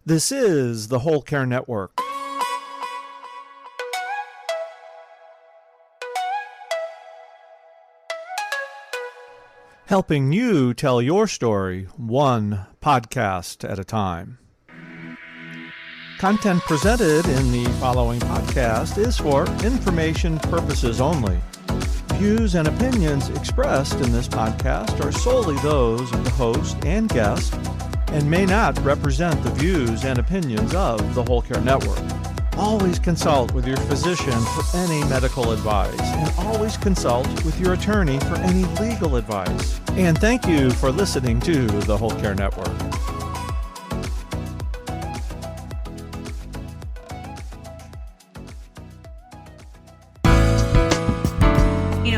This is the Whole Care Network. Helping you tell your story one podcast at a time. Content presented in the following podcast is for information purposes only. Views and opinions expressed in this podcast are solely those of the host and guest and may not represent the views and opinions of the Whole Care Network. Always consult with your physician for any medical advice, and always consult with your attorney for any legal advice. And thank you for listening to the Whole Care Network.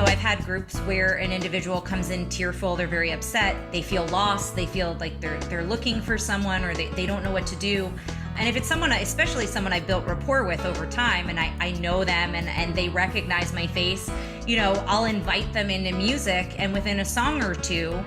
I've had groups where an individual comes in tearful, they're very upset, they feel lost, they feel like they're looking for someone, or they don't know what to do. And if it's someone, especially someone I built rapport with over time, and I know them and they recognize my face, I'll invite them into music, and within a song or two,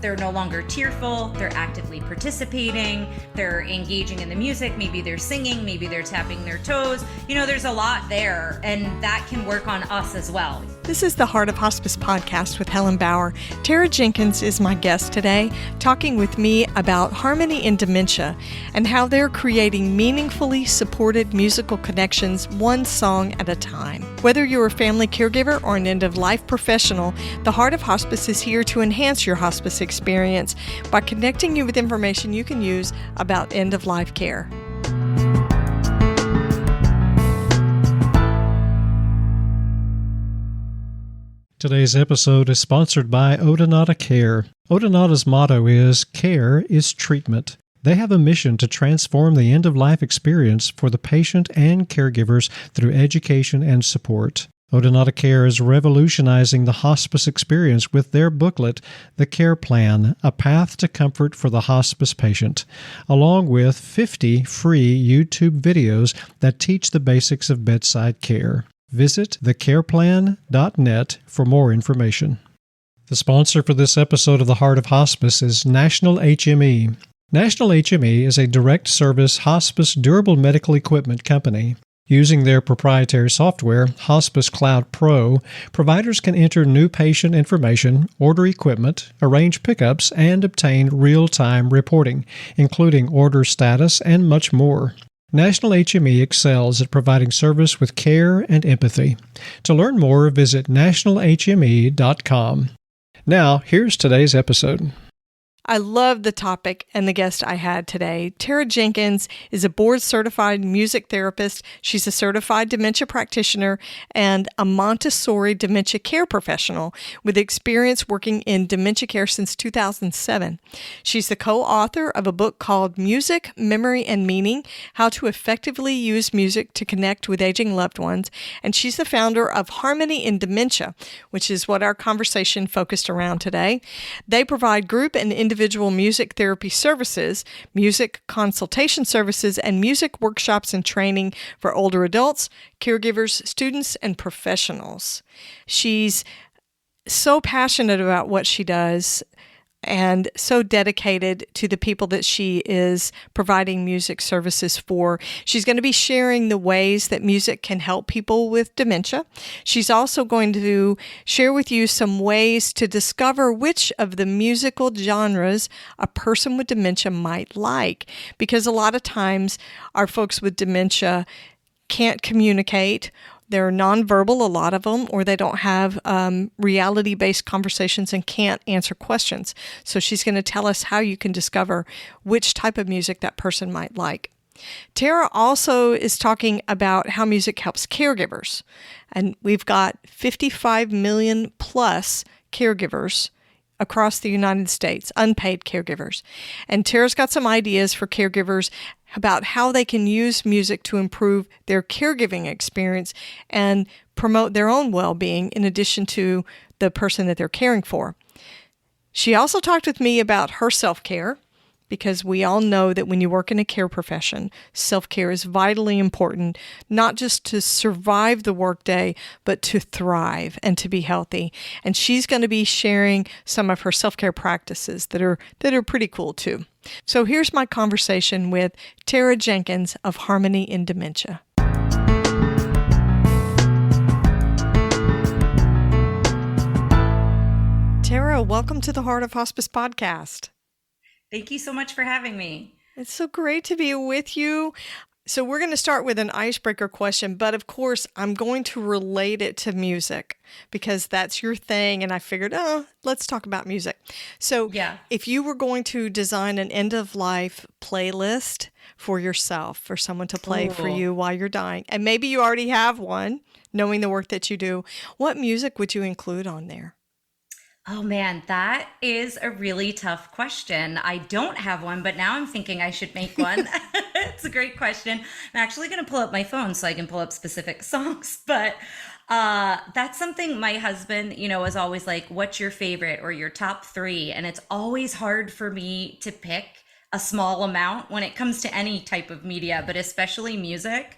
they're no longer tearful, they're actively participating, they're engaging in the music, maybe they're singing, maybe they're tapping their toes. There's a lot there, and that can work on us as well. This is the Heart of Hospice podcast with Helen Bauer. Tara Jenkins is my guest today, talking with me about harmony in dementia and how they're creating meaningfully supported musical connections one song at a time. Whether you're a family caregiver or an end-of-life professional, the Heart of Hospice is here to enhance your hospice experience by connecting you with information you can use about end-of-life care. Today's episode is sponsored by Odonata Care. Odonata's motto is, "Care is treatment." They have a mission to transform the end-of-life experience for the patient and caregivers through education and support. Odonata Care is revolutionizing the hospice experience with their booklet, The Care Plan, A Path to Comfort for the Hospice Patient, along with 50 free YouTube videos that teach the basics of bedside care. Visit thecareplan.net for more information. The sponsor for this episode of The Heart of Hospice is National HME. National HME is a direct service hospice durable medical equipment company. Using their proprietary software, Hospice Cloud Pro, providers can enter new patient information, order equipment, arrange pickups, and obtain real-time reporting, including order status and much more. National HME excels at providing service with care and empathy. To learn more, visit nationalhme.com. Now, here's today's episode. I love the topic and the guest I had today. Tara Jenkins is a board-certified music therapist. She's a certified dementia practitioner and a Montessori dementia care professional with experience working in dementia care since 2007. She's the co-author of a book called Music, Memory, and Meaning, How to Effectively Use Music to Connect with Aging Loved Ones. And she's the founder of Harmony in Dementia, which is what our conversation focused around today. They provide group and individual music therapy services, music consultation services, and music workshops and training for older adults, caregivers, students, and professionals. She's so passionate about what she does and so dedicated to the people that she is providing music services for. She's going to be sharing the ways that music can help people with dementia. She's also going to share with you some ways to discover which of the musical genres a person with dementia might like, because a lot of times our folks with dementia can't communicate. They're nonverbal, a lot of them, or they don't have reality-based conversations and can't answer questions. So she's going to tell us how you can discover which type of music that person might like. Tara also is talking about how music helps caregivers. And we've got 55 million plus caregivers across the United States, unpaid caregivers. And Tara's got some ideas for caregivers about how they can use music to improve their caregiving experience and promote their own well-being in addition to the person that they're caring for. She also talked with me about her self-care, because we all know that when you work in a care profession, self-care is vitally important, not just to survive the workday, but to thrive and to be healthy. And she's going to be sharing some of her self-care practices that are pretty cool too. So here's my conversation with Tara Jenkins of Harmony in Dementia. Tara, welcome to the Heart of Hospice podcast. Thank you so much for having me. It's so great to be with you. So we're going to start with an icebreaker question, but of course I'm going to relate it to music because that's your thing. And I figured, let's talk about music. So if you were going to design an end of life playlist for yourself, for someone to play for you while you're dying, and maybe you already have one, knowing the work that you do, what music would you include on there? Oh man, that is a really tough question. I don't have one, but now I'm thinking I should make one. It's a great question. I'm actually going to pull up my phone so I can pull up specific songs, but that's something my husband, is always like, what's your favorite or your top three? And it's always hard for me to pick a small amount when it comes to any type of media, but especially music.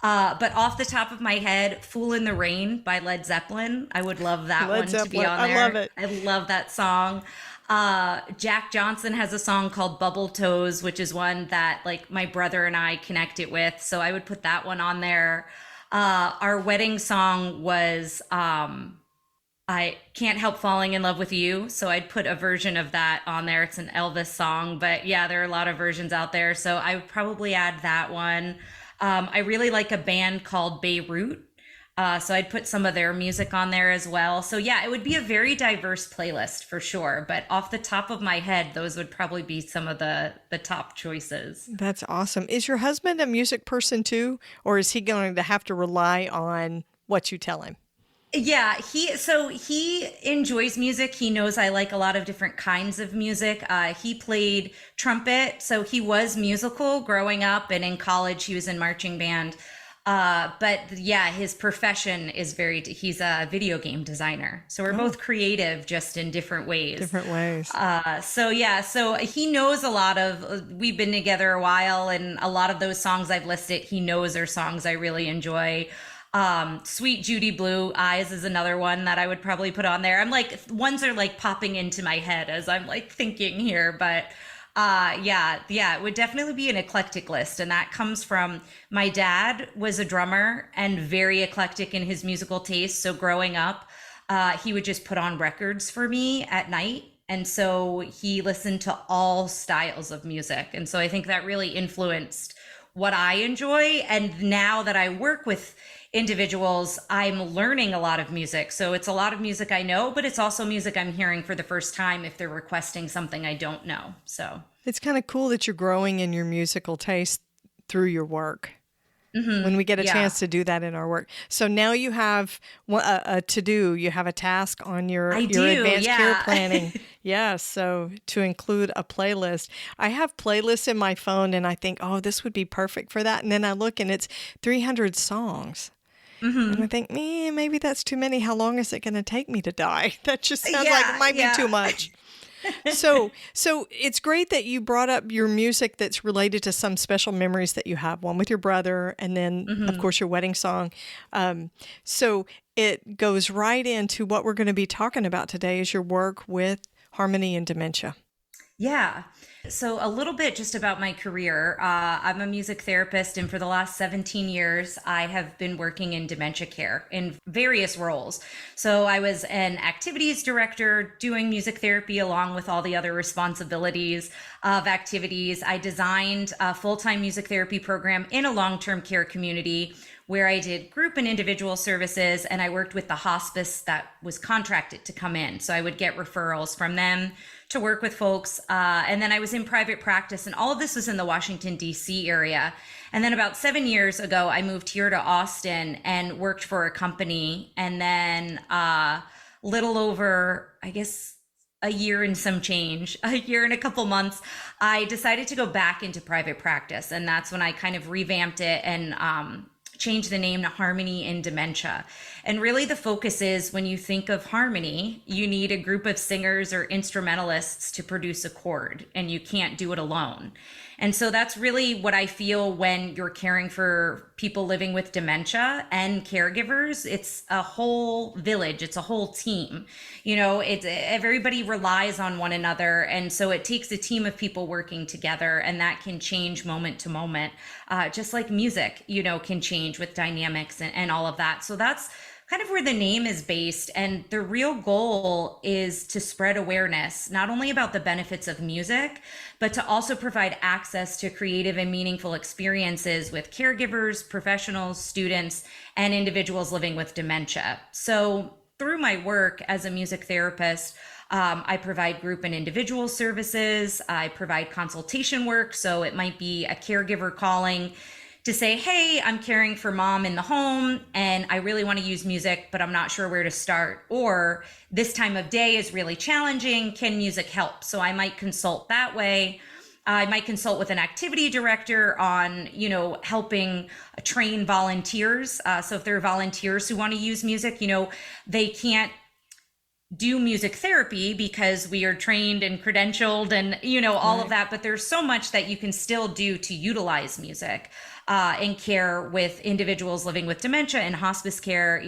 But off the top of my head, Fool in the Rain by Led Zeppelin. I would love that one to be on there. I love it. I love that song. Jack Johnson has a song called Bubble Toes, which is one that like my brother and I connected with. So I would put that one on there. Our wedding song was I Can't Help Falling in Love with You. So I'd put a version of that on there. It's an Elvis song, but yeah, there are a lot of versions out there. So I would probably add that one. I really like a band called Beirut. So I'd put some of their music on there as well. So yeah, it would be a very diverse playlist for sure. But off the top of my head, those would probably be some of the top choices. That's awesome. Is your husband a music person too? Or is he going to have to rely on what you tell him? Yeah, he enjoys music. He knows I like a lot of different kinds of music. He played trumpet, so he was musical growing up, and in college he was in marching band. But yeah, his profession is he's a video game designer. So we're both creative, just in different ways. So he knows a lot we've been together a while, and a lot of those songs I've listed, he knows are songs I really enjoy. Sweet Judy Blue Eyes is another one that I would probably put on there. I'm like, ones are like popping into my head as I'm like thinking here, but it would definitely be an eclectic list. And that comes from my dad was a drummer and very eclectic in his musical taste. So growing up, he would just put on records for me at night. And so he listened to all styles of music. And so I think that really influenced what I enjoy. And now that I work with individuals, I'm learning a lot of music. So it's a lot of music I know, but it's also music I'm hearing for the first time if they're requesting something I don't know. So it's kind of cool that you're growing in your musical taste through your work. Mm-hmm. When we get a chance to do that in our work. So now you have a to-do, you have a task on your advanced care planning. So to include a playlist. I have playlists in my phone and I think, this would be perfect for that. And then I look and it's 300 songs. Mm-hmm. And I think, maybe that's too many. How long is it going to take me to die? That just sounds like it might be too much. So it's great that you brought up your music that's related to some special memories that you have, one with your brother, and then, of course, your wedding song. So it goes right into what we're going to be talking about today is your work with Harmony in Dementia. Yeah. So a little bit just about my career. I'm a music therapist, and for the last 17 years, I have been working in dementia care in various roles. So I was an activities director doing music therapy along with all the other responsibilities of activities. I designed a full-time music therapy program in a long-term care community where I did group and individual services, and I worked with the hospice that was contracted to come in. So I would get referrals from them to work with folks. And then I was in private practice, and all of this was in the Washington, D.C. area. And then about 7 years ago, I moved here to Austin and worked for a company. And then little over, I guess, a year and some change, a year and a couple months, I decided to go back into private practice. And that's when I kind of revamped it and changed the name to Harmony in Dementia. And really the focus is, when you think of harmony, you need a group of singers or instrumentalists to produce a chord, and you can't do it alone. And so that's really what I feel when you're caring for people living with dementia and caregivers. It's a whole village. It's a whole team. Everybody relies on one another. And so it takes a team of people working together, and that can change moment to moment, just like music, can change with dynamics and all of that. So that's kind of where the name is based. And the real goal is to spread awareness, not only about the benefits of music, but to also provide access to creative and meaningful experiences with caregivers, professionals, students, and individuals living with dementia. So through my work as a music therapist, I provide group and individual services. I provide consultation work. So it might be a caregiver calling to say, hey, I'm caring for mom in the home and I really want to use music, but I'm not sure where to start. Or this time of day is really challenging. Can music help? So I might consult that way. I might consult with an activity director on, helping train volunteers. So if there are volunteers who want to use music, they can't do music therapy because we are trained and credentialed and, all of that. But there's so much that you can still do to utilize music and care with individuals living with dementia and hospice care.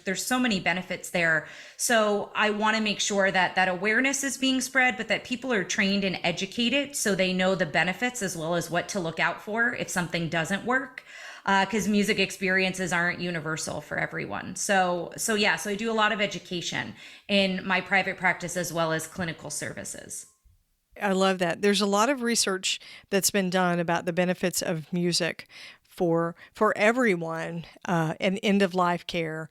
There's so many benefits there. So I want to make sure that awareness is being spread, but that people are trained and educated so they know the benefits as well as what to look out for if something doesn't work. Because music experiences aren't universal for everyone. So I do a lot of education in my private practice as well as clinical services. I love that. There's a lot of research that's been done about the benefits of music for everyone in end-of-life care,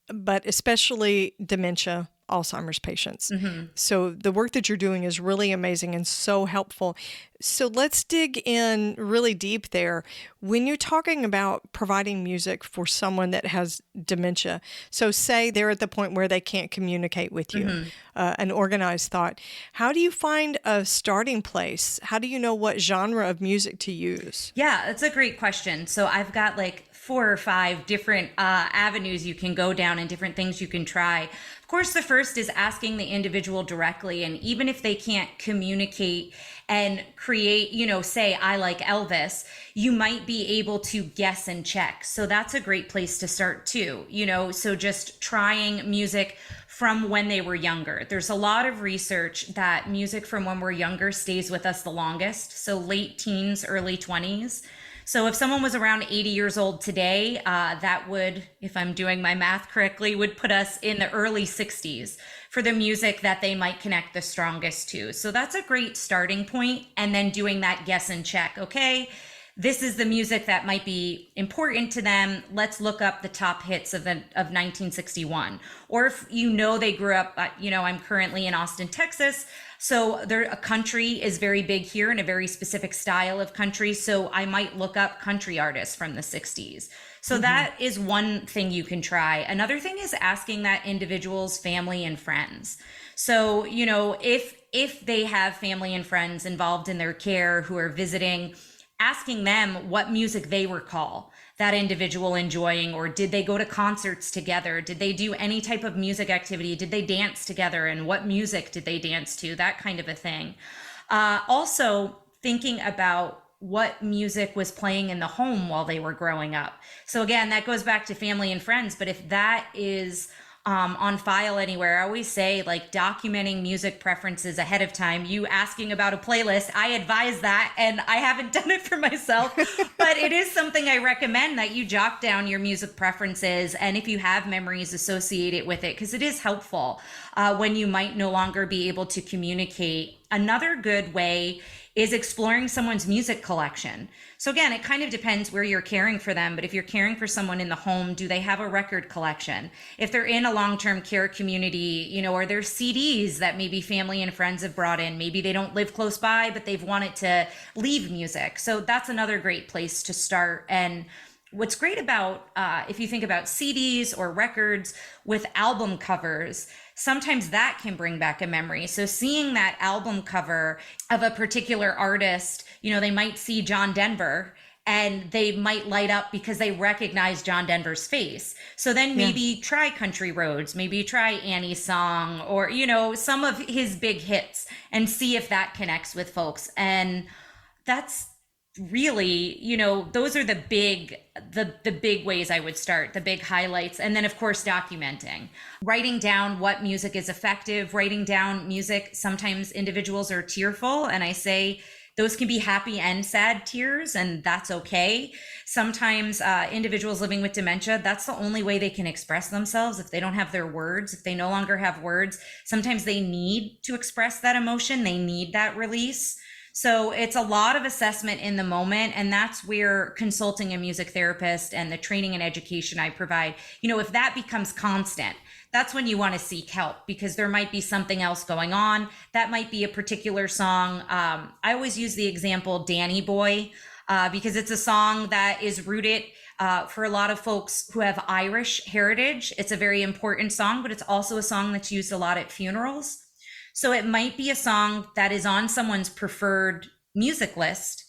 but especially dementia, Alzheimer's patients. Mm-hmm. So the work that you're doing is really amazing and so helpful. So let's dig in really deep there. When you're talking about providing music for someone that has dementia, so say they're at the point where they can't communicate with you, mm-hmm. An organized thought, how do you find a starting place? How do you know what genre of music to use? Yeah, that's a great question. So I've got 4 or 5 different avenues you can go down and different things you can try. Of course, the first is asking the individual directly. And even if they can't communicate and create, say, I like Elvis, you might be able to guess and check. So that's a great place to start too. So just trying music from when they were younger. There's a lot of research that music from when we're younger stays with us the longest. So late teens, early 20s. So if someone was around 80 years old today, that would, if I'm doing my math correctly, would put us in the early 60s for the music that they might connect the strongest to. So that's a great starting point. And then doing that guess and check. Okay, this is the music that might be important to them. Let's look up the top hits of 1961. Or if they grew up, I'm currently in Austin, Texas. So a country is very big here and a very specific style of country. So I might look up country artists from the 60s. So mm-hmm. that is one thing you can try. Another thing is asking that individual's family and friends. So, if they have family and friends involved in their care who are visiting, asking them what music they recall that individual enjoying, or did they go to concerts together? Did they do any type of music activity? Did they dance together? And what music did they dance to? That kind of a thing. Also thinking about what music was playing in the home while they were growing up. So again, that goes back to family and friends, but if that is on file anywhere, I always say documenting music preferences ahead of time. You asking about a playlist, I advise that, and I haven't done it for myself, but it is something I recommend that you jot down your music preferences, and if you have memories associated with it, because it is helpful when you might no longer be able to communicate. Another good way is exploring someone's music collection. So again, it kind of depends where you're caring for them, but if you're caring for someone in the home, do they have a record collection? If they're in a long-term care community, are there CDs that maybe family and friends have brought in? Maybe they don't live close by, but they've wanted to leave music. So that's another great place to start. And what's great about, if you think about CDs or records with album covers, sometimes that can bring back a memory. So seeing that album cover of a particular artist, they might see John Denver and they might light up because they recognize John Denver's face. So then maybe try Country Roads, maybe try Annie's Song, or, some of his big hits, and see if that connects with folks. And that's really, those are the big ways I would start, the big highlights. And then of course, documenting, writing down what music is effective, writing down music. Sometimes individuals are tearful, and I say those can be happy and sad tears, and that's okay. Sometimes individuals living with dementia, that's the only way they can express themselves. If they don't have their words, if they no longer have words, sometimes they need to express that emotion. They need that release. So it's a lot of assessment in the moment, and that's where consulting a music therapist and the training and education I provide, if that becomes constant, that's when you want to seek help, because there might be something else going on. That might be a particular song. I always use the example Danny Boy, because it's a song that is rooted for a lot of folks who have Irish heritage. It's a very important song, but it's also a song that's used a lot at funerals. So it might be a song that is on someone's preferred music list,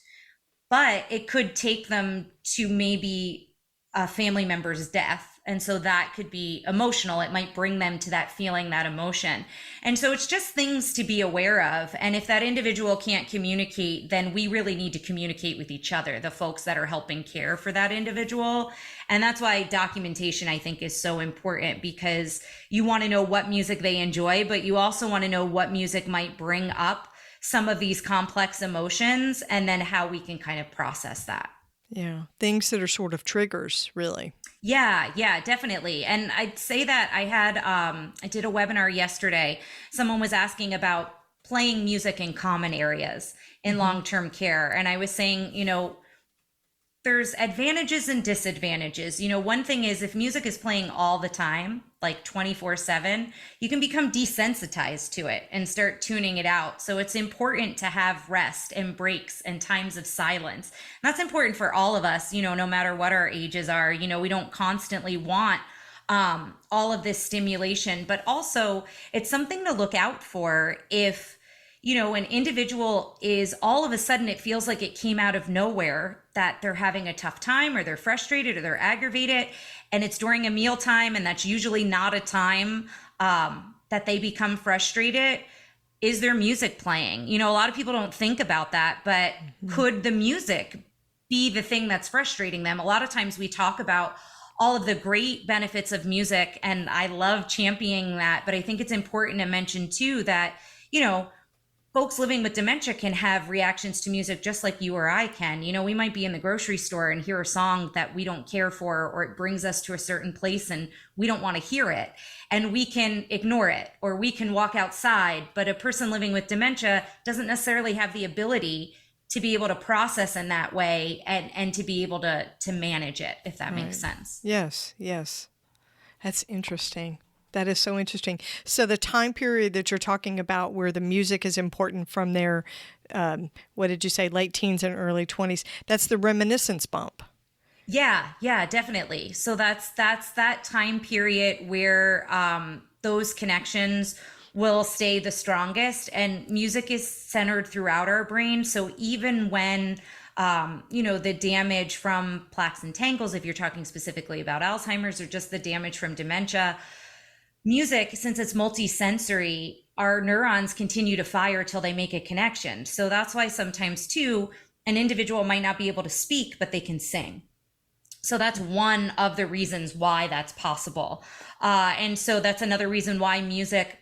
but it could take them to maybe a family member's death. And so that could be emotional. It might bring them to that feeling, that emotion. And so it's just things to be aware of. And if that individual can't communicate, then we really need to communicate with each other, the folks that are helping care for that individual. And that's why documentation, I think, is so important, because you want to know what music they enjoy, but you also want to know what music might bring up some of these complex emotions, and then how we can kind of process that. Yeah, things that are sort of triggers, really. Yeah, definitely. And I'd say that I did a webinar yesterday. Someone was asking about playing music in common areas in long-term care. And I was saying, there's advantages and disadvantages. One thing is, if music is playing all the time, like 24/7, you can become desensitized to it and start tuning it out. So it's important to have rest and breaks and times of silence. And that's important for all of us, no matter what our ages are. We don't constantly want all of this stimulation, but also it's something to look out for if an individual is all of a sudden, it feels like it came out of nowhere, that they're having a tough time, or they're frustrated, or they're aggravated, and it's during a meal time, and that's usually not a time that they become frustrated. Is there music playing? A lot of people don't think about that, but could the music be the thing that's frustrating them? A lot of times we talk about all of the great benefits of music, and I love championing that, but I think it's important to mention too that, folks living with dementia can have reactions to music just like you or I can. We might be in the grocery store and hear a song that we don't care for, or it brings us to a certain place and we don't want to hear it. And we can ignore it, or we can walk outside. But a person living with dementia doesn't necessarily have the ability to be able to process in that way and to be able to manage it, if that makes sense. Yes. That's interesting. That is so interesting. So the time period that you're talking about where the music is important from their, what did you say, late teens and early 20s, that's the reminiscence bump. Yeah, definitely. So that's that time period where those connections will stay the strongest, and music is centered throughout our brain. So even when the damage from plaques and tangles, if you're talking specifically about Alzheimer's, or just the damage from dementia, music, since it's multisensory, our neurons continue to fire till they make a connection. So that's why sometimes too, an individual might not be able to speak, but they can sing. So that's one of the reasons why that's possible. And so that's another reason why music,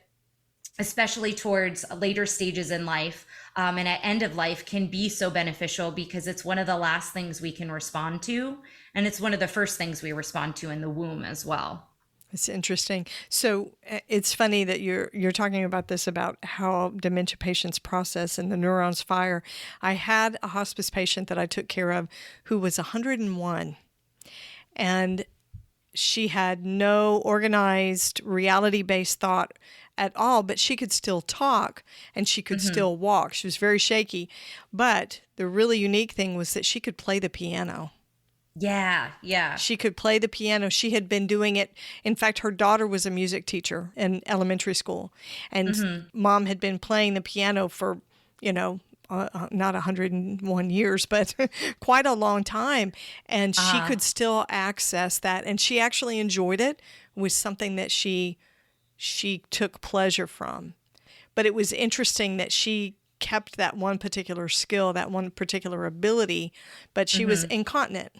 especially towards later stages in life and at end of life, can be so beneficial, because it's one of the last things we can respond to. And it's one of the first things we respond to in the womb as well. It's interesting. So it's funny that you're talking about this, about how dementia patients process and the neurons fire. I had a hospice patient that I took care of who was 101, and she had no organized reality-based thought at all, but she could still talk and she could still walk. She was very shaky, but the really unique thing was that she could play the piano. Yeah. She could play the piano. She had been doing it. In fact, her daughter was a music teacher in elementary school, and mom had been playing the piano for, not 101 years, but quite a long time. And she could still access that. And she actually enjoyed it, was something that she took pleasure from. But it was interesting that she kept that one particular skill, that one particular ability, but she was incontinent,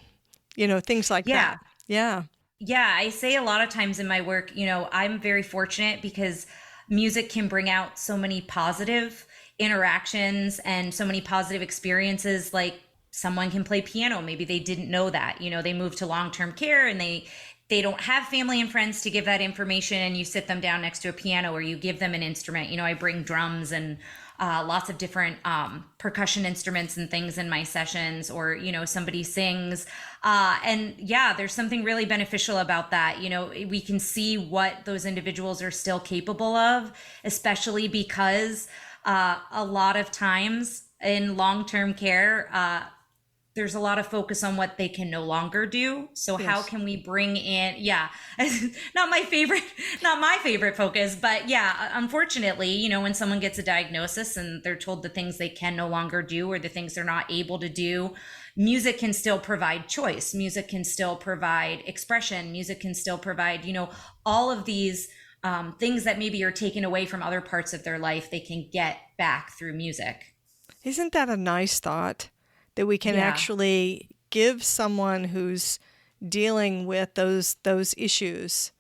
things like that. Yeah. Yeah, I say a lot of times in my work, I'm very fortunate because music can bring out so many positive interactions and so many positive experiences. Like someone can play piano. Maybe they didn't know that, they moved to long-term care and they don't have family and friends to give that information, and you sit them down next to a piano or you give them an instrument. I bring drums and lots of different percussion instruments and things in my sessions, or, somebody sings. And yeah, there's something really beneficial about that. We can see what those individuals are still capable of, especially because a lot of times in long-term care, there's a lot of focus on what they can no longer do. So yes. How can we bring in, not my favorite focus, but yeah, unfortunately, when someone gets a diagnosis and they're told the things they can no longer do or the things they're not able to do, music can still provide choice. Music can still provide expression. Music can still provide, all of these things that maybe are taken away from other parts of their life, they can get back through music. Isn't that a nice thought? That we can actually give someone who's dealing with those issues,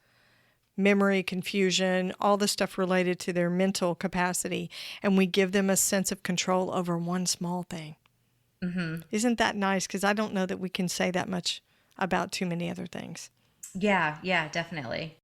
memory, confusion, all the stuff related to their mental capacity, and we give them a sense of control over one small thing. Mm-hmm. Isn't that nice? Because I don't know that we can say that much about too many other things. Yeah, definitely.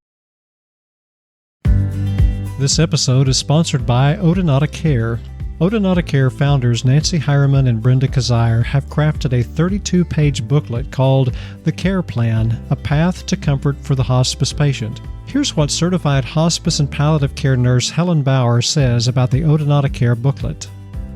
This episode is sponsored by Odonata Care. Odonata Care founders Nancy Hireman and Brenda Kazire have crafted a 32-page booklet called The Care Plan, A Path to Comfort for the Hospice Patient. Here's what certified hospice and palliative care nurse Helen Bauer says about the Odonata Care booklet.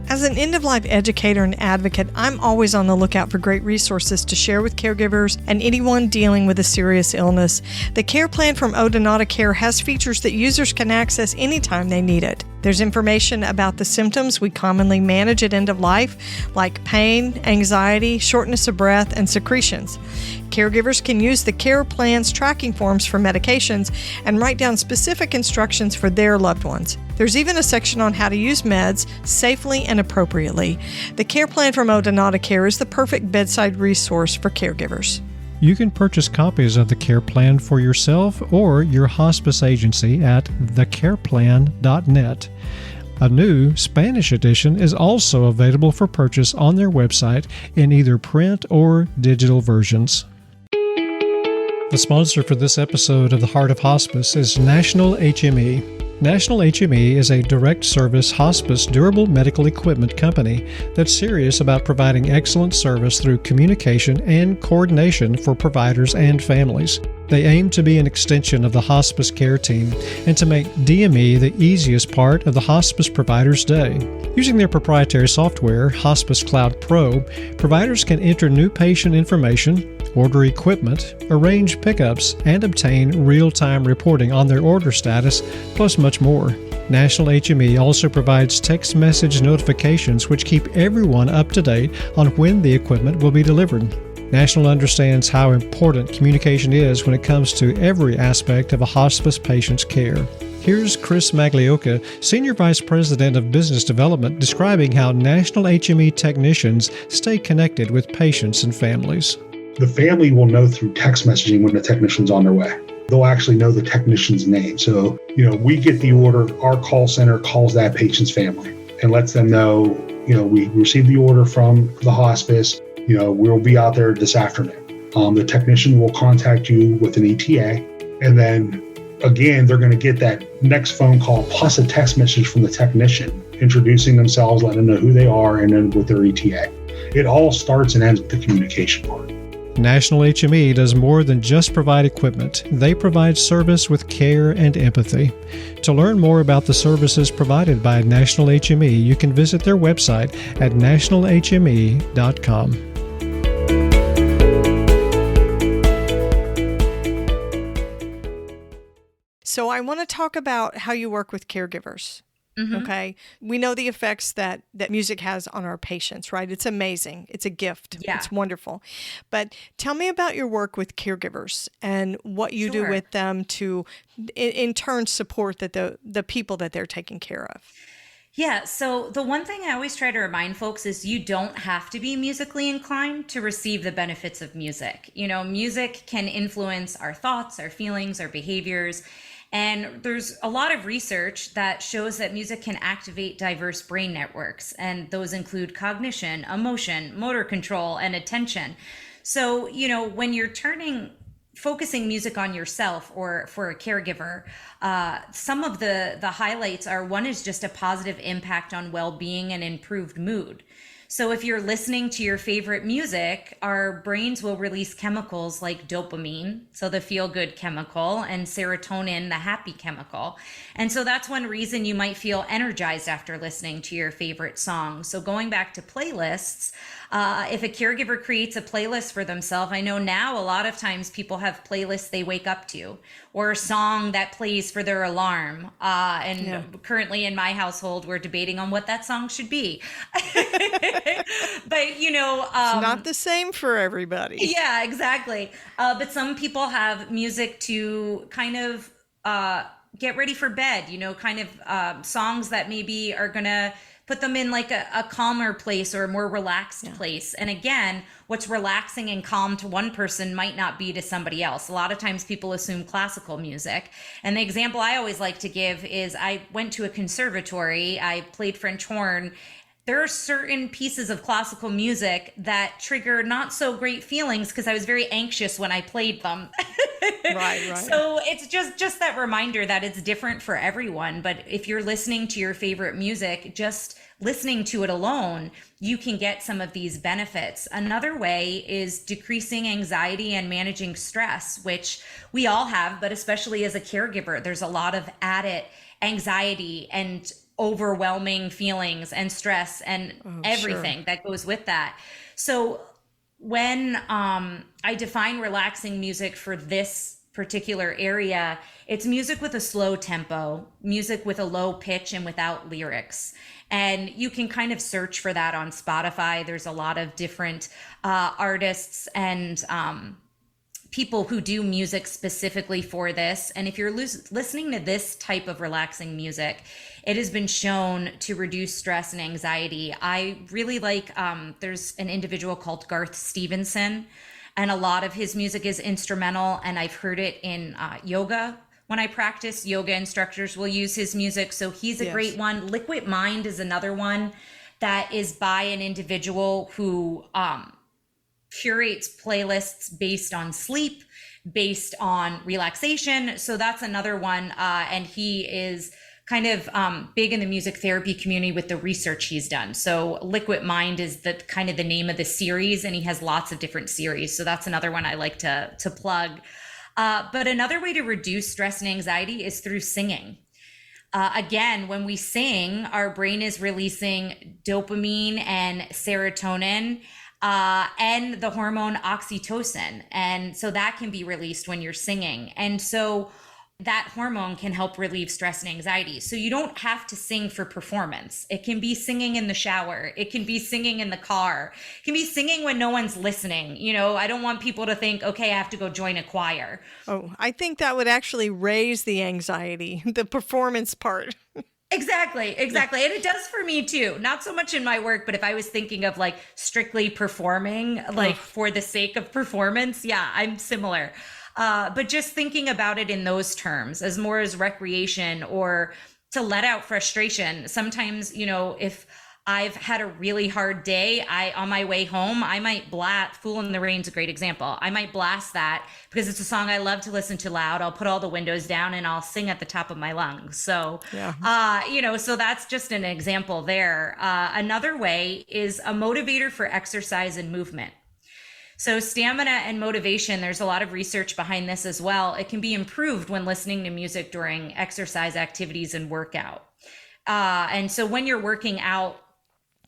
As an end-of-life educator and advocate, I'm always on the lookout for great resources to share with caregivers and anyone dealing with a serious illness. The Care Plan from Odonata Care has features that users can access anytime they need it. There's information about the symptoms we commonly manage at end of life, like pain, anxiety, shortness of breath, and secretions. Caregivers can use the Care Plan's tracking forms for medications and write down specific instructions for their loved ones. There's even a section on how to use meds safely and appropriately. The Care Plan from Odonata Care is the perfect bedside resource for caregivers. You can purchase copies of the Care Plan for yourself or your hospice agency at thecareplan.net. A new Spanish edition is also available for purchase on their website in either print or digital versions. The sponsor for this episode of The Heart of Hospice is National HME. National HME is a direct service hospice durable medical equipment company that's serious about providing excellent service through communication and coordination for providers and families. They aim to be an extension of the hospice care team and to make DME the easiest part of the hospice provider's day. Using their proprietary software, Hospice Cloud Pro, providers can enter new patient information, order equipment, arrange pickups, and obtain real-time reporting on their order status, plus much more. National HME also provides text message notifications which keep everyone up to date on when the equipment will be delivered. National understands how important communication is when it comes to every aspect of a hospice patient's care. Here's Chris Maglioka, Senior Vice President of Business Development, describing how National HME technicians stay connected with patients and families. The family will know through text messaging when the technician's on their way. They'll actually know the technician's name. So, we get the order, our call center calls that patient's family and lets them know, we received the order from the hospice, we'll be out there this afternoon. The technician will contact you with an ETA, and then again, they're going to get that next phone call plus a text message from the technician introducing themselves, letting them know who they are, and then with their ETA. It all starts and ends with the communication part. National HME does more than just provide equipment. They provide service with care and empathy. To learn more about the services provided by National HME, you can visit their website at nationalhme.com. So I want to talk about how you work with caregivers. Okay. We know the effects that music has on our patients, right? It's amazing. It's a gift. Yeah. It's wonderful. But tell me about your work with caregivers and what you do Sure. with them to, in turn, support the people that they're taking care of. Yeah, so the one thing I always try to remind folks is you don't have to be musically inclined to receive the benefits of music. Music can influence our thoughts, our feelings, our behaviors. And there's a lot of research that shows that music can activate diverse brain networks, and those include cognition, emotion, motor control, and attention. So, when you're focusing music on yourself or for a caregiver, some of the highlights are, one is just a positive impact on well-being and improved mood. So if you're listening to your favorite music, our brains will release chemicals like dopamine, so the feel-good chemical, and serotonin, the happy chemical. And so that's one reason you might feel energized after listening to your favorite song. So going back to playlists, if a caregiver creates a playlist for themselves, I know now a lot of times people have playlists they wake up to, or a song that plays for their alarm. Currently in my household, we're debating on what that song should be. But, it's not the same for everybody. Yeah, exactly. But some people have music to kind of get ready for bed, songs that maybe are going to put them in like a calmer place or a more relaxed place. And again, what's relaxing and calm to one person might not be to somebody else. A lot of times people assume classical music. And the example I always like to give is I went to a conservatory, I played French horn. There are certain pieces of classical music that trigger not so great feelings because I was very anxious when I played them. Right. So it's just that reminder that it's different for everyone. But if you're listening to your favorite music, just listening to it alone, you can get some of these benefits. Another way is decreasing anxiety and managing stress, which we all have, but especially as a caregiver, there's a lot of added anxiety and overwhelming feelings and stress and everything that goes with that. So when I define relaxing music for this particular area, it's music with a slow tempo, music with a low pitch and without lyrics. And you can kind of search for that on Spotify. There's a lot of different artists and people who do music specifically for this. And if you're listening to this type of relaxing music, it has been shown to reduce stress and anxiety. I really like, there's an individual called Garth Stevenson, and a lot of his music is instrumental, and I've heard it in yoga. When I practice, yoga instructors will use his music. So he's a great one. Liquid Mind is another one that is by an individual who curates playlists based on sleep, based on relaxation. So that's another one. And he is kind of big in the music therapy community with the research he's done. So Liquid Mind is the kind of the name of the series, and he has lots of different series. So that's another one I like to plug. But another way to reduce stress and anxiety is through singing. Again, when we sing, our brain is releasing dopamine and serotonin, and the hormone oxytocin. And so that can be released when you're singing. And so that hormone can help relieve stress and anxiety. So you don't have to sing for performance. It can be singing in the shower. It can be singing in the car. It can be singing when no one's listening. I don't want people to think, okay, I have to go join a choir. Oh, I think that would actually raise the anxiety, the performance part. Exactly. And it does for me too. Not so much in my work, but if I was thinking of like strictly performing, like for the sake of performance, yeah, I'm similar. But just thinking about it in those terms as more as recreation or to let out frustration. Sometimes, if I've had a really hard day, on my way home, I might blast Fool in the Rain's a great example. I might blast that because it's a song I love to listen to loud. I'll put all the windows down and I'll sing at the top of my lungs. So, so that's just an example there. Another way is a motivator for exercise and movement. So stamina and motivation, there's a lot of research behind this as well. It can be improved when listening to music during exercise activities and workout. And so when you're working out,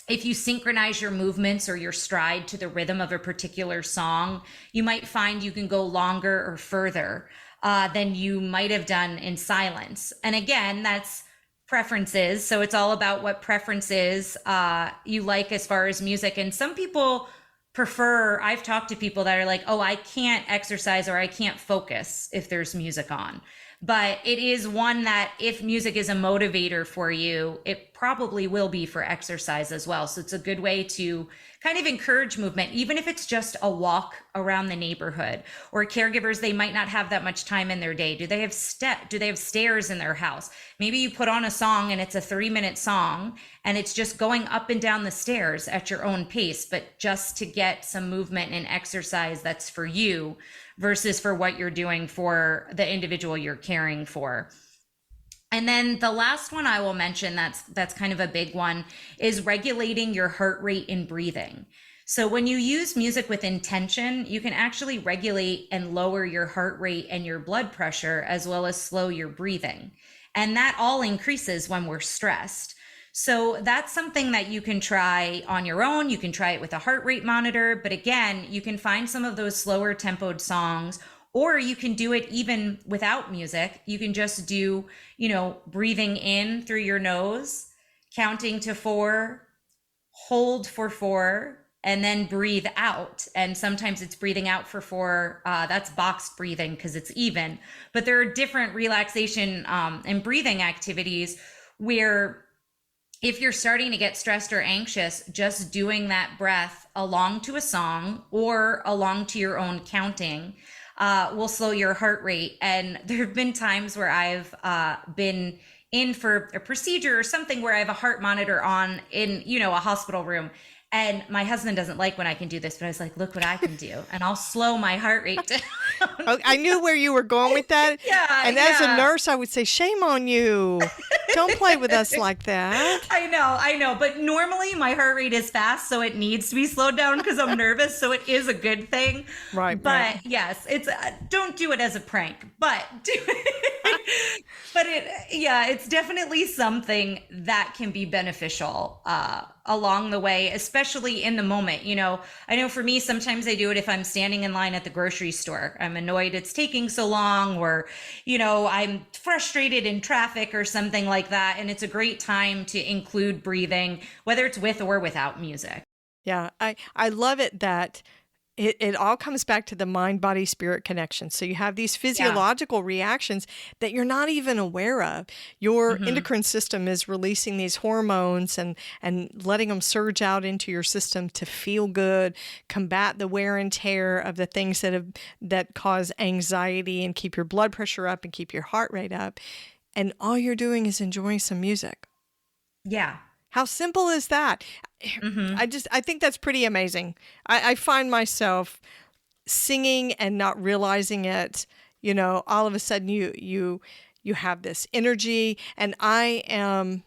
if you synchronize your movements or your stride to the rhythm of a particular song, you might find you can go longer or further than you might have done in silence. And again, that's preferences. So it's all about what preferences you like as far as music. And some people prefer, I've talked to people that are like, oh, I can't exercise or I can't focus if there's music on. But it is one that if music is a motivator for you, it probably will be for exercise as well. So it's a good way to kind of encourage movement, even if it's just a walk around the neighborhood. Or caregivers, they might not have that much time in their day. Do they have stairs in their house? Maybe you put on a song and it's a 3-minute song and it's just going up and down the stairs at your own pace, but just to get some movement and exercise that's for you versus for what you're doing for the individual you're caring for. And then the last one I will mention that's kind of a big one is regulating your heart rate and breathing. So when you use music with intention, you can actually regulate and lower your heart rate and your blood pressure, as well as slow your breathing. And that all increases when we're stressed. So that's something that you can try on your own. You can try it with a heart rate monitor, but again, you can find some of those slower tempoed songs, or you can do it even without music. You can just do, breathing in through your nose, counting to 4, hold for 4, and then breathe out. And sometimes it's breathing out for 4. That's boxed breathing because it's even. But there are different relaxation and breathing activities where if you're starting to get stressed or anxious, just doing that breath along to a song or along to your own counting will slow your heart rate. And there have been times where I've been in for a procedure or something where I have a heart monitor on in, a hospital room. And my husband doesn't like when I can do this, but I was like, look what I can do. And I'll slow my heart rate down. Oh, I knew where you were going with that. Yeah. And as a nurse, I would say, shame on you. Don't play with us like that. I know. But normally my heart rate is fast, so it needs to be slowed down because I'm nervous. So it is a good thing. Right. But yes, it's don't do it as a prank, but do it. But it's definitely something that can be beneficial along the way, especially in the moment. I know for me, sometimes I do it if I'm standing in line at the grocery store. I'm annoyed it's taking so long, or, I'm frustrated in traffic or something like that. And it's a great time to include breathing, whether it's with or without music. Yeah, I love it that it all comes back to the mind, body, spirit connection. So you have these physiological reactions that you're not even aware of. Your endocrine system is releasing these hormones and letting them surge out into your system to feel good, combat the wear and tear of the things that cause anxiety and keep your blood pressure up and keep your heart rate up. And all you're doing is enjoying some music. Yeah. How simple is that? I think that's pretty amazing. I find myself singing and not realizing it. All of a sudden you have this energy, and I am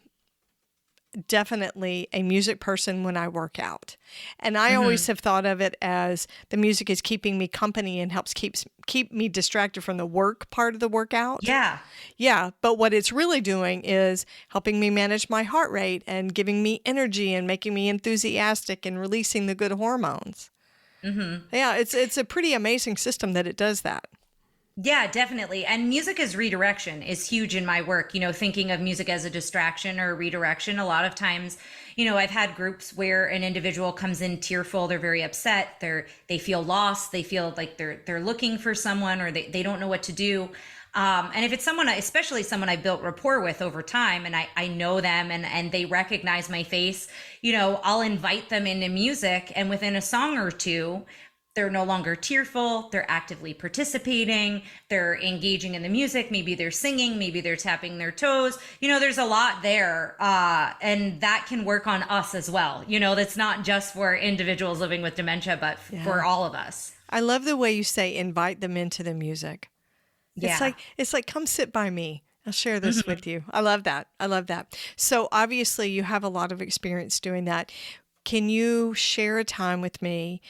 definitely a music person when I work out. And I always have thought of it as the music is keeping me company and helps keep me distracted from the work part of the workout. Yeah. Yeah. But what it's really doing is helping me manage my heart rate and giving me energy and making me enthusiastic and releasing the good hormones. Yeah. It's a pretty amazing system that it does that. Yeah, definitely. And music as redirection is huge in my work, thinking of music as a distraction or a redirection. A lot of times, I've had groups where an individual comes in tearful, they're very upset, they feel lost, they feel like they're looking for someone, or they don't know what to do. And if it's someone, especially someone I built rapport with over time, and I know them and they recognize my face, I'll invite them into music, and within a song or two, they're no longer tearful, they're actively participating, they're engaging in the music, maybe they're singing, maybe they're tapping their toes. There's a lot there, and that can work on us as well. That's not just for individuals living with dementia, but for all of us. I love the way you say invite them into the music. Yeah. It's like come sit by me. I'll share this with you. I love that. So obviously you have a lot of experience doing that. Can you share a time with me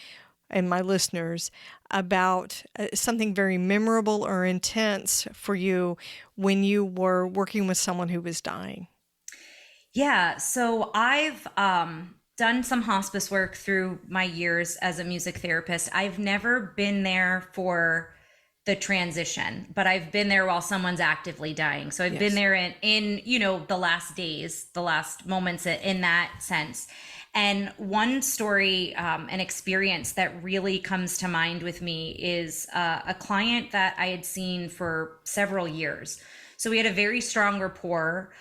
and my listeners about something very memorable or intense for you when you were working with someone who was dying? Yeah, so I've done some hospice work through my years as a music therapist. I've never been there for the transition, but I've been there while someone's actively dying. So I've been there in, you know, the last days, the last moments in that sense. And one story, an experience that really comes to mind with me is a client that I had seen for several years. So we had a very strong rapport.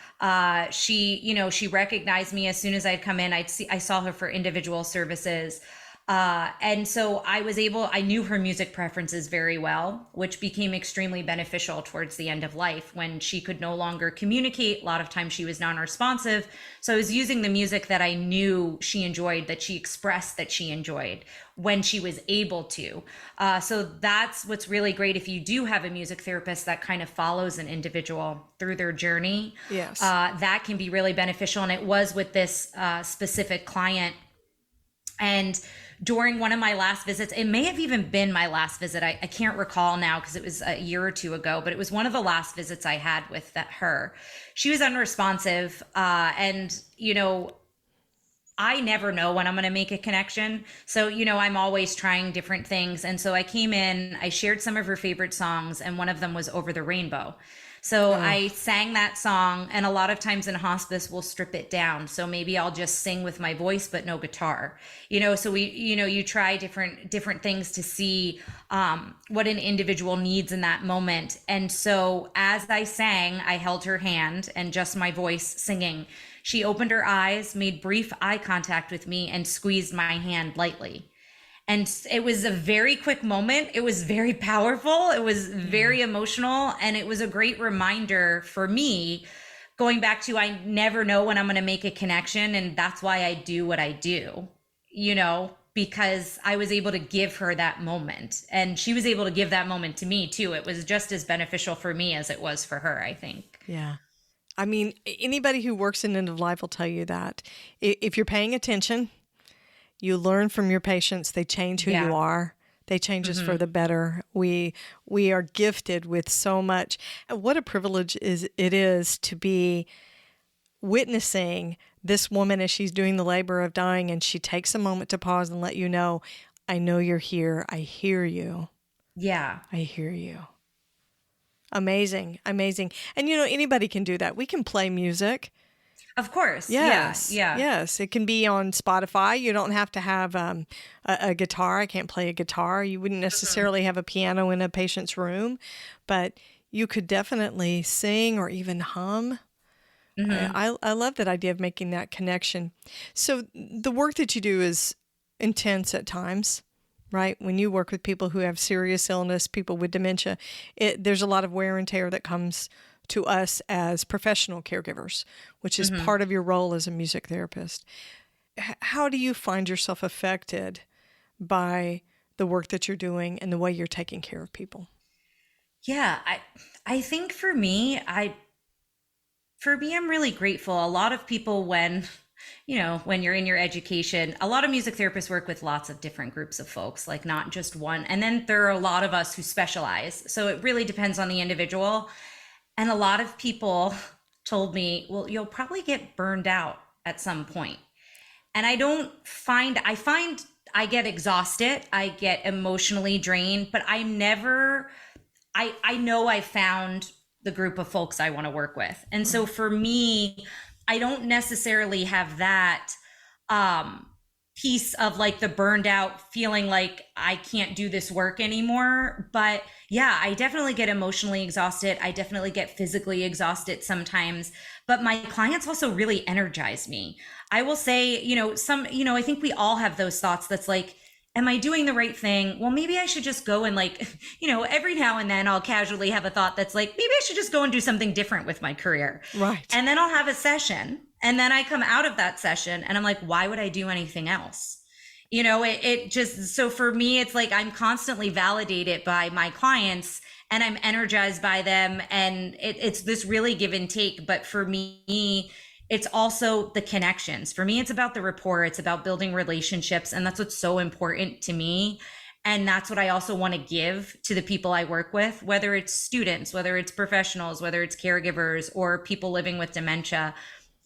She recognized me as soon as I'd come in. I saw her for individual services. And so I knew her music preferences very well, which became extremely beneficial towards the end of life when she could no longer communicate. A lot of times she was non-responsive. So I was using the music that I knew she enjoyed, that she expressed that she enjoyed when she was able to. So that's what's really great. If you do have a music therapist that kind of follows an individual through their journey, that can be really beneficial. And it was with this specific client. And during one of my last visits, it may have even been my last visit. I can't recall now because it was a year or two ago, but it was one of the last visits I had with her. She was unresponsive. And, you know, I never know when I'm going to make a connection. So, you know, I'm always trying different things. And so I came in, I shared some of her favorite songs, and one of them was Over the Rainbow. So I sang that song, and a lot of times in hospice, we'll strip it down. So maybe I'll just sing with my voice, but no guitar, you know, so you try different things to see what an individual needs in that moment. And so as I sang, I held her hand and just my voice singing. She opened her eyes, made brief eye contact with me, and squeezed my hand lightly. And it was a very quick moment. It was very powerful. It was very emotional. And it was a great reminder for me, going back to, I never know when I'm going to make a connection. And that's why I do what I do, you know, because I was able to give her that moment. And she was able to give that moment to me too. It was just as beneficial for me as it was for her, I think. Yeah. I mean, anybody who works in end of life will tell you that. If you're paying attention, you learn from your patients. They change who you are. They change us for the better. We are gifted with so much. What a privilege it is to be witnessing this woman as she's doing the labor of dying, and she takes a moment to pause and let you know, I know you're here. I hear you. Yeah. I hear you. Amazing. Amazing. And, you know, anybody can do that. We can play music. Of course. Yes. Yeah. Yes. It can be on Spotify. You don't have to have a guitar. I can't play a guitar. You wouldn't necessarily have a piano in a patient's room, but you could definitely sing or even hum. I love that idea of making that connection. So the work that you do is intense at times, right? When you work with people who have serious illness, people with dementia, there's a lot of wear and tear that comes to us as professional caregivers, which is part of your role as a music therapist. How do you find yourself affected by the work that you're doing and the way you're taking care of people? Yeah, I think for me, I'm really grateful. A lot of people, when you're in your education, a lot of music therapists work with lots of different groups of folks, like not just one. And then there are a lot of us who specialize. So it really depends on the individual. And a lot of people told me, well, you'll probably get burned out at some point. And I find I get exhausted, I get emotionally drained, but I know I found the group of folks I want to work with. And so for me, I don't necessarily have that piece of like the burned out feeling like I can't do this work anymore. But yeah, I definitely get emotionally exhausted. I definitely get physically exhausted sometimes, but my clients also really energize me. I will say, I think we all have those thoughts that's like, am I doing the right thing? Well, maybe I should just go and every now and then I'll casually have a thought that's like, maybe I should just go and do something different with my career. Right. And then I'll have a session. And then I come out of that session and I'm like, why would I do anything else? So for me, it's like I'm constantly validated by my clients and I'm energized by them. And it's this really give and take. But for me, it's also the connections. For me, it's about the rapport. It's about building relationships. And that's what's so important to me. And that's what I also want to give to the people I work with, whether it's students, whether it's professionals, whether it's caregivers or people living with dementia.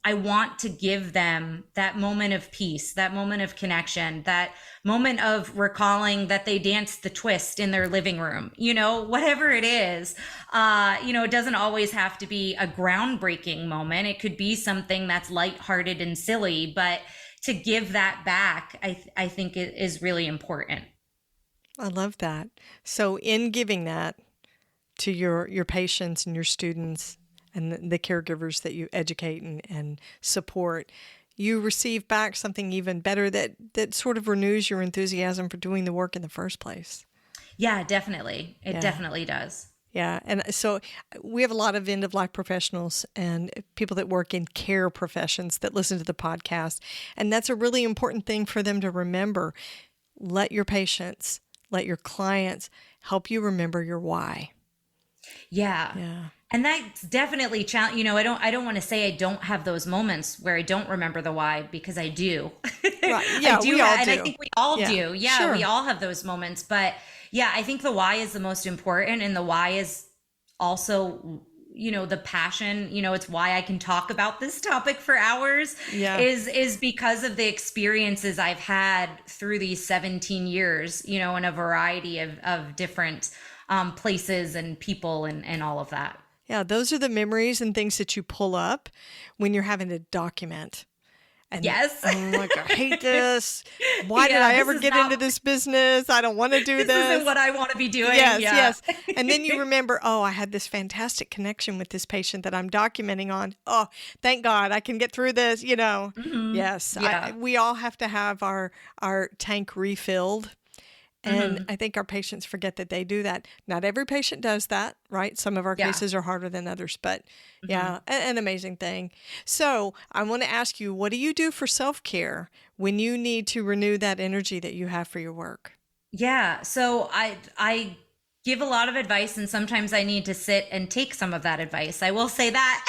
I want to give them that moment of peace, that moment of connection, that moment of recalling that they danced the twist in their living room, whatever it is. It doesn't always have to be a groundbreaking moment. It could be something that's lighthearted and silly, but to give that back, I think it is really important. I love that. So in giving that to your patients and your students and the caregivers that you educate and support, you receive back something even better that sort of renews your enthusiasm for doing the work in the first place. Yeah, definitely. It definitely does. Yeah. And so we have a lot of end-of-life professionals and people that work in care professions that listen to the podcast. And that's a really important thing for them to remember. Let your patients, let your clients help you remember your why. Yeah. And that's definitely challenging. I don't want to say I don't have those moments where I don't remember the why, because I do. Right. Yeah, I do, we all and do. I think we all do. Yeah, sure. We all have those moments. But yeah, I think the why is the most important, and the why is also, the passion. It's why I can talk about this topic for hours. Yeah. Is because of the experiences I've had through these 17 years. In a variety of different places and people and all of that. Yeah, those are the memories and things that you pull up when you're having to document. And yes. I'm like, I hate this. Why did I ever get into this business? I don't want to do this. This isn't what I want to be doing. Yes. And then you remember, I had this fantastic connection with this patient that I'm documenting on. Oh, thank God I can get through this, Mm-hmm. Yes. Yeah. We all have to have our tank refilled. And I think our patients forget that they do that. Not every patient does that, right? Some of our cases are harder than others, but an amazing thing. So I want to ask you, what do you do for self-care when you need to renew that energy that you have for your work? Yeah. So I give a lot of advice, and sometimes I need to sit and take some of that advice. I will say that.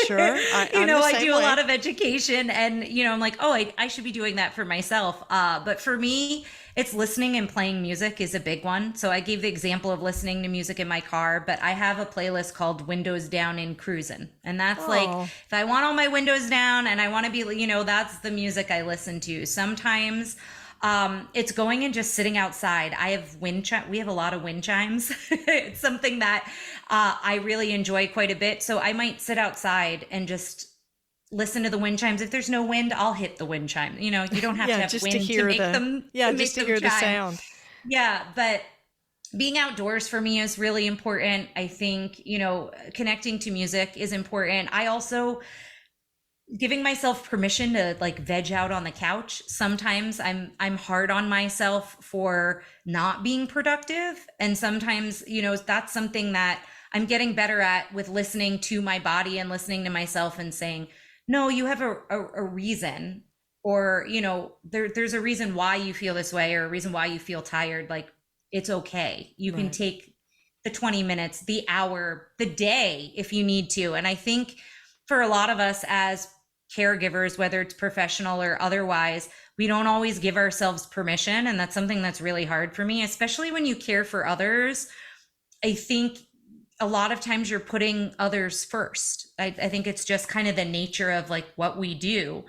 Sure. I do a lot of education, and, I'm like, I should be doing that for myself. But for me, it's listening and playing music is a big one. So I gave the example of listening to music in my car, but I have a playlist called Windows Down and Cruisin'. And that's like, if I want all my windows down and I want to be, that's the music I listen to. Sometimes it's going and just sitting outside. I have we have a lot of wind chimes. It's something that I really enjoy quite a bit. So I might sit outside and just listen to the wind chimes. If there's no wind, I'll hit the wind chime. You don't have to have wind to make them. Yeah, just to hear the sound. Yeah, but being outdoors for me is really important. I think, connecting to music is important. I also giving myself permission to like veg out on the couch. Sometimes I'm hard on myself for not being productive. And sometimes, that's something that I'm getting better at with listening to my body and listening to myself and saying, no, you have a reason, or, there's a reason why you feel this way, or a reason why you feel tired. Like, it's okay. You can take the 20 minutes, the hour, the day, if you need to. And I think for a lot of us as caregivers, whether it's professional or otherwise, we don't always give ourselves permission. And that's something that's really hard for me, especially when you care for others. I think a lot of times you're putting others first. I think it's just kind of the nature of like what we do.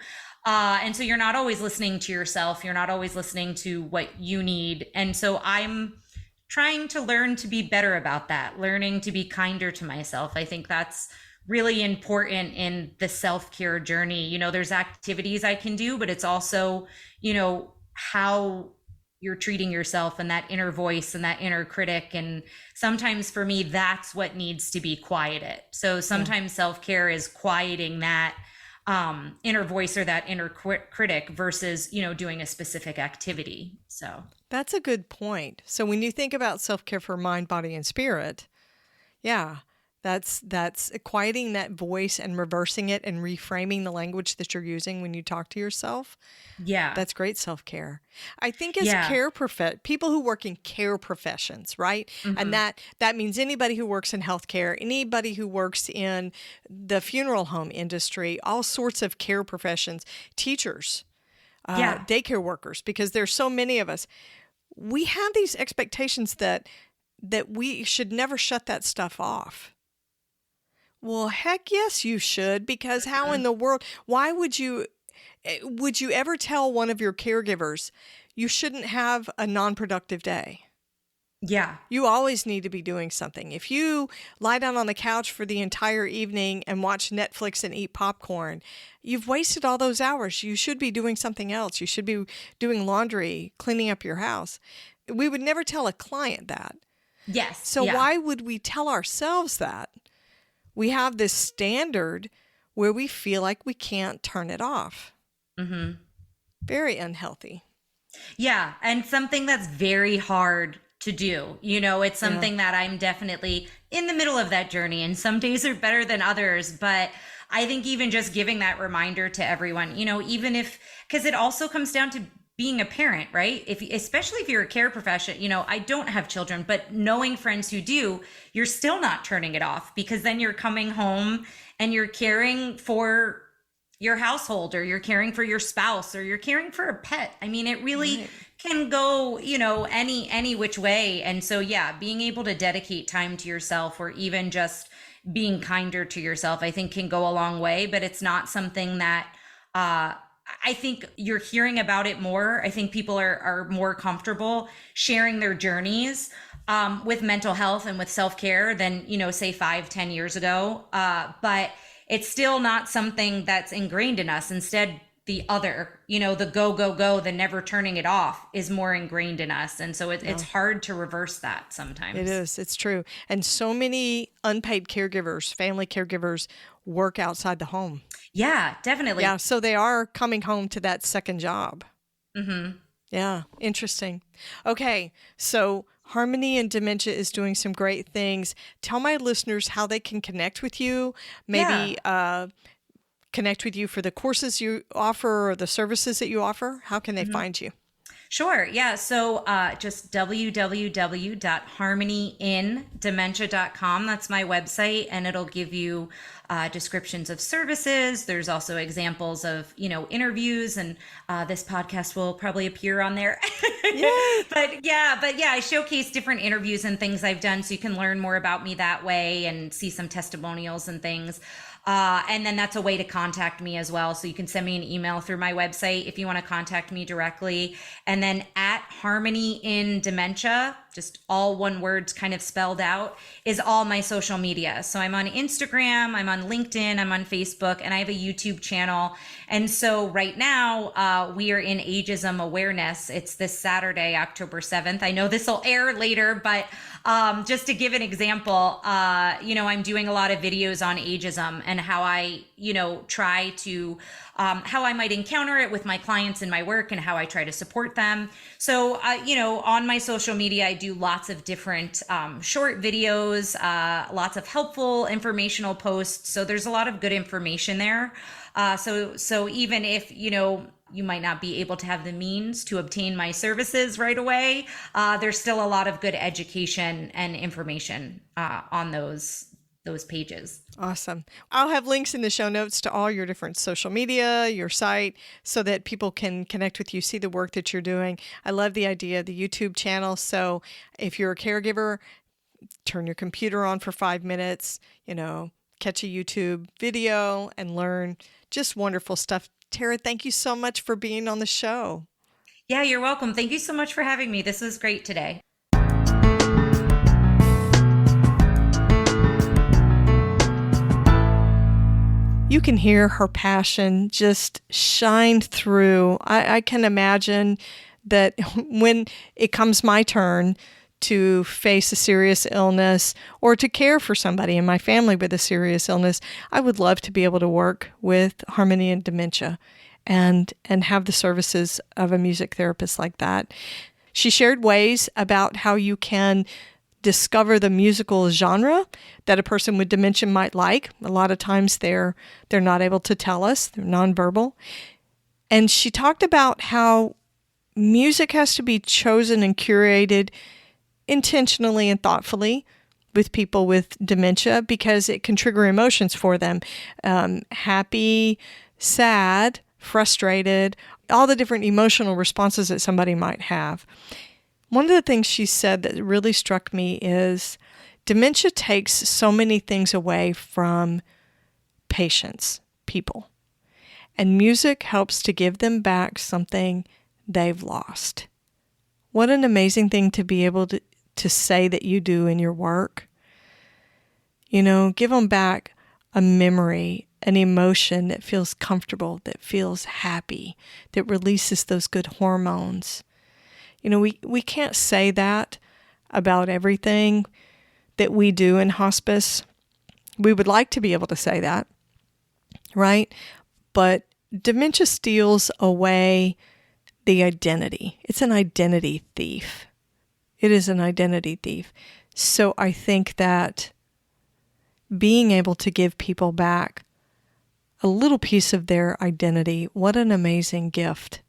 And so you're not always listening to yourself. You're not always listening to what you need. And so I'm trying to learn to be better about that, learning to be kinder to myself. I think that's really important in the self-care journey. There's activities I can do, but it's also, how you're treating yourself and that inner voice and that inner critic. And sometimes for me, that's what needs to be quieted. So sometimes self-care is quieting that inner voice or that inner critic versus, doing a specific activity. So that's a good point. So when you think about self-care for mind, body, and spirit, that's quieting that voice and reversing it and reframing the language that you're using when you talk to yourself. Yeah. That's great self-care. I think as people who work in care professions, right? Mm-hmm. And that means anybody who works in healthcare, anybody who works in the funeral home industry, all sorts of care professions, teachers, daycare workers, because there's so many of us. We have these expectations that we should never shut that stuff off. Well, heck yes, you should, because how in the world, why would you ever tell one of your caregivers you shouldn't have a non-productive day? Yeah. You always need to be doing something. If you lie down on the couch for the entire evening and watch Netflix and eat popcorn, you've wasted all those hours. You should be doing something else. You should be doing laundry, cleaning up your house. We would never tell a client that. Yes. So why would we tell ourselves that? We have this standard where we feel like we can't turn it off. Mm-hmm. Very unhealthy. Yeah. And something that's very hard to do. It's something that I'm definitely in the middle of that journey, and some days are better than others. But I think even just giving that reminder to everyone, even if, because it also comes down to being a parent, right? Especially if you're a care profession, I don't have children, but knowing friends who do, you're still not turning it off, because then you're coming home and you're caring for your household, or you're caring for your spouse, or you're caring for a pet. I mean, it really can go, any which way. And so, being able to dedicate time to yourself, or even just being kinder to yourself, I think can go a long way. But it's not something that, I think you're hearing about it more. I think people are more comfortable sharing their journeys with mental health and with self-care than, say 5-10 years ago. But it's still not something that's ingrained in us. Instead, the other, the go, the never turning it off is more ingrained in us. And so it's hard to reverse that sometimes. It is. It's true. And so many unpaid caregivers, family caregivers, work outside the home. Yeah, definitely. Yeah, so they are coming home to that second job. Mm-hmm. Yeah, interesting. Okay, so Harmony in Dementia is doing some great things. Tell my listeners how they can connect with you, maybe connect with you for the courses you offer or the services that you offer. How can they find you? Sure. Yeah. So just www.harmonyindementia.com. That's my website, and it'll give you descriptions of services. There's also examples of, interviews, and this podcast will probably appear on there. But I showcase different interviews and things I've done, so you can learn more about me that way and see some testimonials and things. And then that's a way to contact me as well. So you can send me an email through my website if you want to contact me directly. And then at Harmony in Dementia, just all one word kind of spelled out, is all my social media. So I'm on Instagram, I'm on LinkedIn, I'm on Facebook, and I have a YouTube channel. And so right now we are in Ageism Awareness. It's this Saturday, October 7th. I know this will air later, but just to give an example, I'm doing a lot of videos on ageism and how I, try to, how I might encounter it with my clients in my work and how I try to support them. So, on my social media, I do lots of different short videos, lots of helpful informational posts. So there's a lot of good information there. So even if, you might not be able to have the means to obtain my services right away, there's still a lot of good education and information on those pages. Awesome. I'll have links in the show notes to all your different social media, your site, so that people can connect with you, see the work that you're doing. I love the idea of the YouTube channel. So if you're a caregiver, turn your computer on for 5 minutes, catch a YouTube video and learn just wonderful stuff. Tara, thank you so much for being on the show. Yeah, you're welcome. Thank you so much for having me. This was great today. You can hear her passion just shine through. I can imagine that when it comes my turn to face a serious illness or to care for somebody in my family with a serious illness, I would love to be able to work with Harmony in Dementia and have the services of a music therapist like that. She shared ways about how you can discover the musical genre that a person with dementia might like. A lot of times they're not able to tell us, they're nonverbal. And she talked about how music has to be chosen and curated intentionally and thoughtfully with people with dementia because it can trigger emotions for them. Happy, sad, frustrated, all the different emotional responses that somebody might have. One of the things she said that really struck me is Dementia takes so many things away from patients, people, and music helps to give them back something they've lost. What an amazing thing to be able to say that you do in your work. Give them back a memory, an emotion that feels comfortable, that feels happy, that releases those good hormones. We can't say that about everything that we do in hospice. We would like to be able to say that, right? But dementia steals away the identity. It's an identity thief. It is an identity thief. So I think that being able to give people back a little piece of their identity, what an amazing gift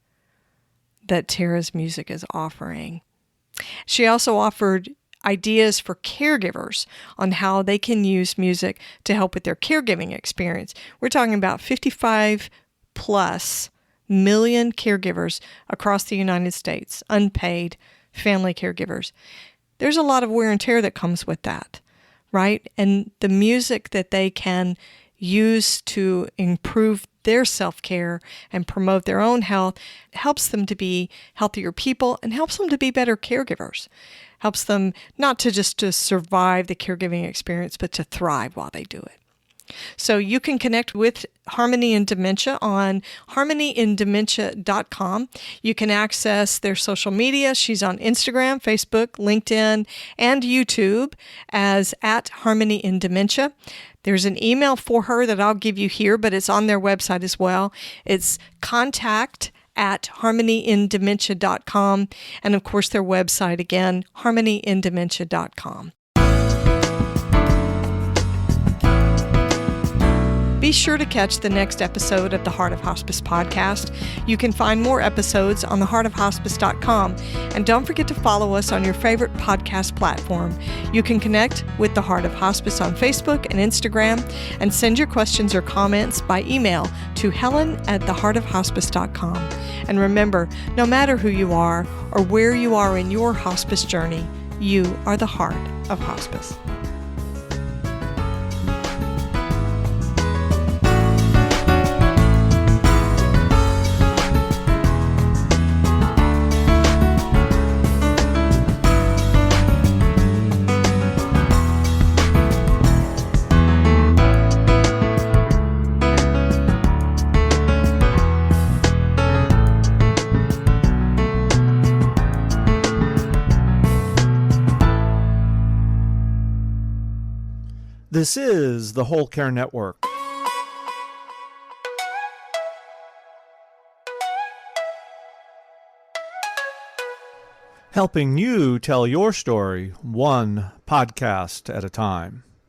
that Tara's music is offering. She also offered ideas for caregivers on how they can use music to help with their caregiving experience. We're talking about 55 plus million caregivers across the United States, unpaid family caregivers. There's a lot of wear and tear that comes with that, right? And the music that they can use to improve their self-care and promote their own health helps them to be healthier people and helps them to be better caregivers. Helps them not to just to survive the caregiving experience, but to thrive while they do it. So you can connect with Harmony in Dementia on harmonyindementia.com. You can access their social media. She's on Instagram, Facebook, LinkedIn, and YouTube as @harmonyindementia. There's an email for her that I'll give you here, but it's on their website as well. It's contact@harmonyindementia.com. And of course, their website again, harmonyindementia.com. Be sure to catch the next episode of the Heart of Hospice podcast. You can find more episodes on theheartofhospice.com. And don't forget to follow us on your favorite podcast platform. You can connect with the Heart of Hospice on Facebook and Instagram and send your questions or comments by email to helen@theheartofhospice.com. And remember, no matter who you are or where you are in your hospice journey, you are the heart of hospice. This is the Whole Care Network. Helping you tell your story one podcast at a time.